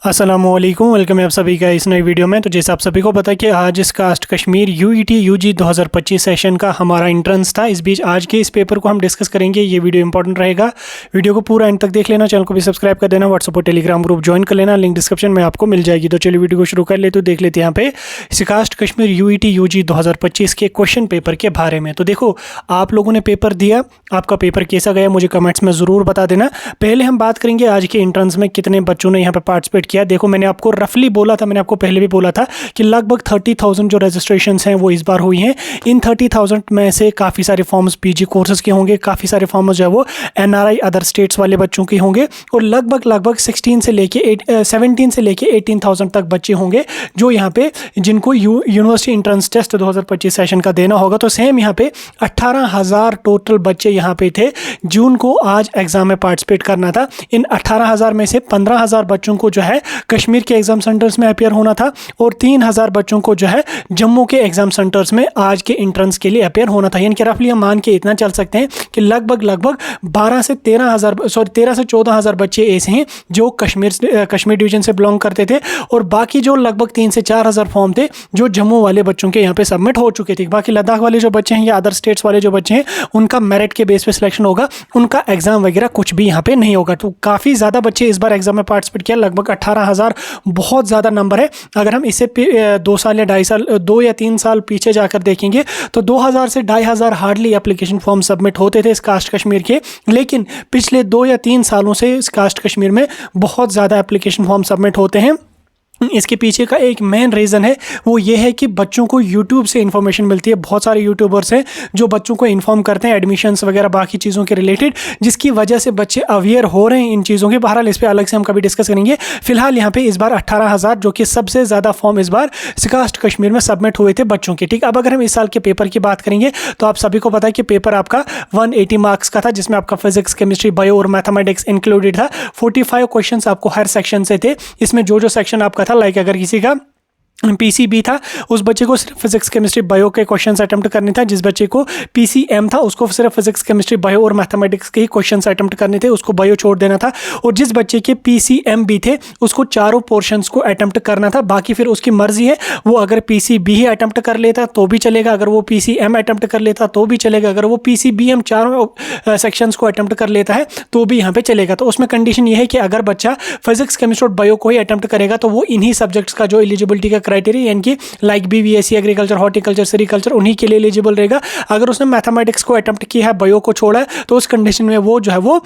अस्सलामुअलैकुम, वेलकम है आप सभी का इस नई वीडियो में। तो जैसे आप सभी को पता है कि आज इस कास्ट कश्मीर यूईटी यूजी 2025 सेशन का हमारा एंट्रेंस था। इस बीच आज के इस पेपर को हम डिस्कस करेंगे। ये वीडियो इंपॉर्टेंट रहेगा, वीडियो को पूरा एंड तक देख लेना। चैनल को भी सब्सक्राइब कर देना, व्हाट्सएप और टेलीग्राम ग्रुप ज्वाइन कर लेना, लिंक डिस्क्रिप्शन में आपको मिल जाएगी। तो चलिए वीडियो को शुरू कर लेते, देख लेते हैं यहाँ पे इस कास्ट कश्मीर यूईटी यूजी 2025 के क्वेश्चन पेपर के बारे में। तो देखो, आप लोगों ने पेपर दिया, आपका पेपर कैसा गया मुझे कमेंट्स में ज़रूर बता देना। पहले हम बात करेंगे आज के एंट्रेंस में कितने बच्चों ने यहाँ पे पार्टिसिपेट किया। देखो, मैंने आपको रफली बोला था, मैंने आपको पहले भी बोला था कि लगभग 30,000 जो रजिस्ट्रेशंस हैं वो इस बार हुई हैं। इन 30,000 में से काफ़ी सारे फॉर्म्स पीजी कोर्सेज के होंगे, काफ़ी सारे फॉर्म्स जो है वो एनआरआई अदर स्टेट्स वाले बच्चों के होंगे, और लगभग 17 से लेके 18,000 तक बच्चे होंगे जो यहाँ पे जिनको यूनिवर्सिटी एंट्रेंस टेस्ट 2025 सेशन का देना होगा। तो सेम यहाँ पे 18,000 टोटल बच्चे यहाँ पे थे जिनको आज एग्जाम में पार्टिसिपेट करना था। इन 18,000 में से 15,000 बच्चों को जो है कश्मीर के एग्जाम सेंटर्स में अपियर होना था, और 3,000 बच्चों को जो है जम्मू के एग्जाम सेंटर्स में आज के एंट्रेंस के लिए अपियर होना था। यानी कि रफली हम मान के इतना चल सकते हैं कि लगभग 13 से 14,000 बच्चे ऐसे हैं जो कश्मीर डिवीजन से बिलोंग करते थे, और बाकी जो लगभग 3 से 4,000 फॉर्म थे जो जम्मू वाले बच्चों के यहाँ पे सबमिट हो चुके थे। बाकी लद्दाख वाले जो बच्चे हैं या अदर स्टेट्स वाले जो बच्चे हैं उनका मेरिट के बेस पे सिलेक्शन होगा, उनका एग्जाम वगैरह कुछ भी यहाँ पे नहीं होगा। तो काफ़ी ज़्यादा बच्चे इस बार एग्जाम में पार्टिसिपेट किया, लगभग 18,000 बहुत ज़्यादा नंबर है। अगर हम इसे 2 साल या 2.5 साल 2 या 3 साल पीछे जाकर देखेंगे तो 2,000 से 2,500 हार्डली एप्लीकेशन फॉर्म सबमिट होते थे इस कास्ट कश्मीर के, लेकिन पिछले 2 या 3 सालों से इस कास्ट कश्मीर में बहुत ज़्यादा एप्लीकेशन फॉर्म सबमिट होते हैं। इसके पीछे का एक मेन रीज़न है, वो ये है कि बच्चों को यूट्यूब से इन्फॉर्मेशन मिलती है। बहुत सारे यूट्यूबर्स हैं जो बच्चों को इन्फॉर्म करते हैं एडमिशन्स वगैरह बाकी चीज़ों के रिलेटेड, जिसकी वजह से बच्चे अवेयर हो रहे हैं इन चीज़ों के। बहरहाल इस पर अलग से हम कभी डिस्कस करेंगे। फिलहाल यहाँ पे इस बार 18,000 जो कि सबसे ज़्यादा फॉर्म इस बार कास्ट कश्मीर में सबमिट हुए थे बच्चों के। ठीक, अब अगर हम इस साल के पेपर की बात करेंगे तो आप सभी को पता है कि पेपर आपका 180 मार्क्स का था, जिसमें आपका फिजिक्स, केमिस्ट्री, बायो और मैथमेटिक्स इंक्लूडेड था। 45 क्वेश्चन आपको हर सेक्शन से थे। इसमें जो सेक्शन आपका था, लाइक अगर किसी का पीसीबी था उस बच्चे को सिर्फ फिजिक्स, केमिस्ट्री, बायो के क्वेश्चंस अटेम्प्ट करने था। जिस बच्चे को पीसीएम था उसको सिर्फ फिजिक्स, केमिस्ट्री, बायो और मैथमेटिक्स के ही क्वेश्चंस अटेम्प्ट करने थे, उसको बायो छोड़ देना था। और जिस बच्चे के पीसीएम भी थे उसको चारों पोर्शंस को अटेम्प्ट करना था। बाकी फिर उसकी मर्जी है, वो अगर पीसीबी ही अटेम्प्ट कर लेता तो भी चलेगा, अगर वो पीसीएम अटेम्प्ट कर लेता तो भी चलेगा, अगर वो पीसीबीएम चारों सेक्शंस को अटेम्प्ट कर लेता है तो भी यहाँ पे चलेगा। तो उसमें कंडीशन ये है कि अगर बच्चा फिजिक्स, केमिस्ट्री और बायो को ही अटेम्प्ट करेगा तो वो इन्हीं सब्जेक्ट्स का जो एलिजिबिलिटी का क्राइटेरिया, यानी कि like BVSc, agriculture, horticulture, sericulture, उन्हीं के लिए एलिजिबल रहेगा। अगर उसने मैथमेटिक्स को अटेम्प्ट किया है, बायो को छोड़ा है, तो उस कंडीशन में वो जो है वो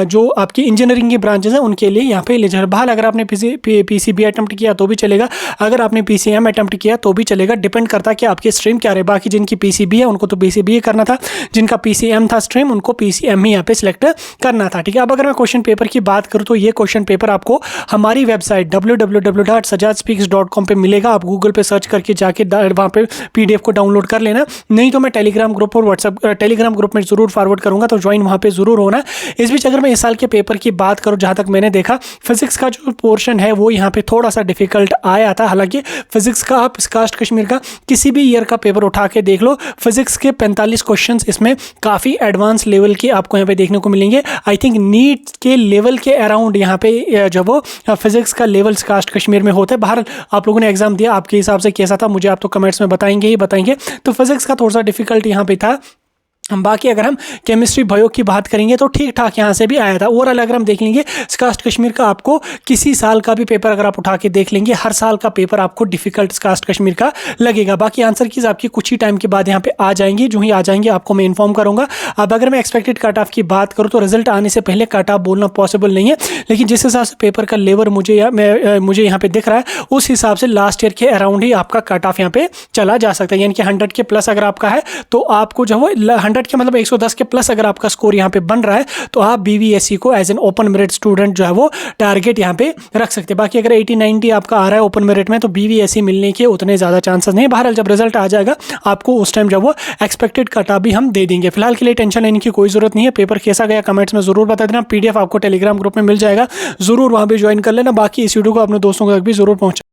जो आपकी इंजीनियरिंग की ब्रांचेस हैं उनके लिए यहाँ पे एलिजिबल। बहाल अगर आपने पीसीबी अटेम्प्ट किया तो भी चलेगा, अगर आपने पीसीएम अटेम्प्ट किया तो भी चलेगा। डिपेंड करता है कि आपकी स्ट्रीम क्या रहे। बाकी जिनकी पीसीबी है उनको तो पीसीबी करना था, जिनका पीसीएम था स्ट्रीम उनको पीसीएम ही यहाँ पे सिलेक्ट करना था। ठीक है, अब अगर मैं क्वेश्चन पेपर की बात करूँ तो ये क्वेश्चन पेपर आपको हमारी वेबसाइट www.sajadspeaks.com पे मिलेगा। आप गूगल पे सर्च करके जाके वहाँ पे पीडीएफ को डाउनलोड कर लेना, नहीं तो मैं टेलीग्राम ग्रुप और व्हाट्सएप टेलीग्राम ग्रुप में जरूर फॉरवर्ड करूँगा, तो ज्वाइन वहाँ पे जरूर होना। इस बीच अगर मैं इस साल के पेपर की बात करूँ, जहाँ तक मैंने देखा फिजिक्स का जो पोर्शन है वो यहाँ पे थोड़ा सा डिफिकल्ट आया था। हालांकि फिजिक्स का आप कास्ट कश्मीर का किसी भी ईयर का पेपर उठा के देख लो, फिजिक्स के 45 क्वेश्चन इसमें काफ़ी एडवांस लेवल के आपको यहाँ पे देखने को मिलेंगे। आई थिंक नीट के लेवल के अराउंड यहाँ पे जब वो फिजिक्स का लेवल कास्ट कश्मीर में होता है। बाहर आप लोगों ने एग्जाम दिया, आपके हिसाब से कैसा था मुझे आप तो कमेंट्स में बताएंगे ही बताएंगे। तो फिजिक्स का थोड़ा सा डिफिकल्ट यहाँ पे था। बाकी अगर हम केमिस्ट्री, बायो की बात करेंगे तो ठीक ठाक यहाँ से भी आया था। ओवरऑल अगर हम देख लेंगे कास्ट कश्मीर का, आपको किसी साल का भी पेपर अगर आप उठा के देख लेंगे, हर साल का पेपर आपको डिफिकल्ट कास्ट कश्मीर का लगेगा। बाकी आंसर कीज आपकी कुछ ही टाइम के बाद यहाँ पे आ जाएंगी, जो ही आ जाएंगे आपको मैं इन्फॉर्म करूंगा। अब अगर मैं एक्सपेक्टेड कट ऑफ की बात करूँ तो रिजल्ट आने से पहले कट ऑफ बोलना पॉसिबल नहीं है, लेकिन जिस हिसाब से पेपर का लेवल मुझे यहाँ पे दिख रहा है उस हिसाब से लास्ट ईयर के अराउंड ही आपका कट ऑफ यहाँ पे चला जा सकता है। यानी कि 100 के प्लस अगर आपका है तो आपको जो है 100 के मतलब 110 के प्लस अगर आपका स्कोर यहाँ पे बन रहा है तो आप बीवीएससी को as an open merit student जो है वो टारगेट यहाँ पे रख सकते हैं। बाकी अगर 80-90 आपका आ रहा है ओपन मेरिट में तो बीवीएससी मिलने के उतने ज़्यादा चांसेस नहीं। बहरहाल जब रिजल्ट आ जाएगा आपको उस टाइम जब वो एक्सपेक्टेड कट ऑफ भी हम दे देंगे। फिलहाल के लिए टेंशन लेने की कोई जरूरत नहीं है। पेपर कैसा गया कमेंट्स में जरूर बता देना। पीडीएफ आपको टेलीग्राम ग्रुप में मिल जाएगा, जरूर वहाँ पर ज्वाइन कर लेना। बाकी इस वीडियो को अपने दोस्तों तक भी जरूर पहुँचा।